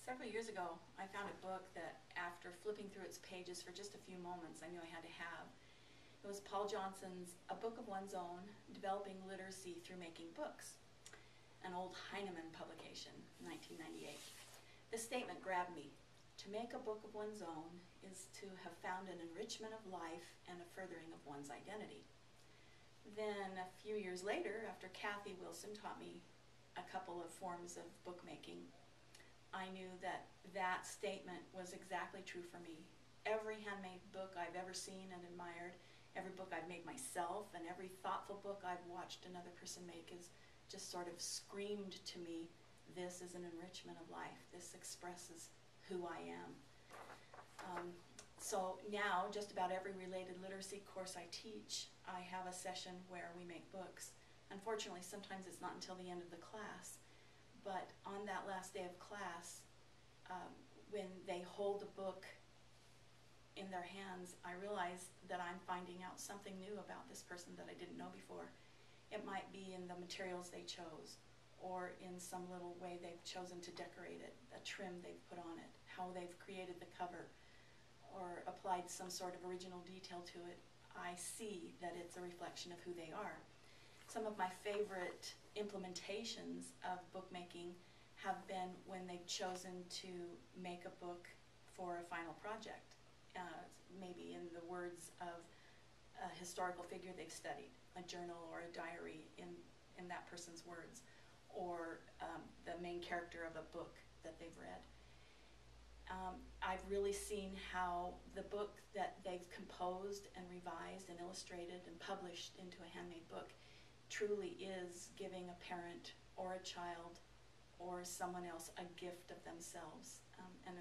Several years ago, I found a book that, after flipping through its pages for just a few moments, I knew I had to have. It was Paul Johnson's A Book of One's Own, Developing Literacy Through Making Books, an old Heinemann publication, 1998. This statement grabbed me. To make a book of one's own is to have found an enrichment of life and a furthering of one's identity. Then, a few years later, after Kathy Wilson taught me a couple of forms of bookmaking, I knew that that statement was exactly true for me. Every handmade book I've ever seen and admired, every book I've made myself, and every thoughtful book I've watched another person make is just sort of screamed to me, this is an enrichment of life. This expresses who I am. So now, just about every related literacy course I teach, I have a session where we make books. Unfortunately, sometimes it's not until the end of the class. But on that last day of class, when they hold the book in their hands, I realize that I'm finding out something new about this person that I didn't know before. It might be in the materials they chose, or in some little way they've chosen to decorate it, a trim they've put on it, how they've created the cover, or applied some sort of original detail to it. I see that it's a reflection of who they are. Some of my favorite implementations of bookmaking have been when they've chosen to make a book for a final project, maybe in the words of a historical figure they've studied, a journal or a diary in that person's words, or the main character of a book that they've read. I've really seen how the book that they've composed and revised and illustrated and published into a handmade book truly is giving a parent or a child or someone else a gift of themselves, an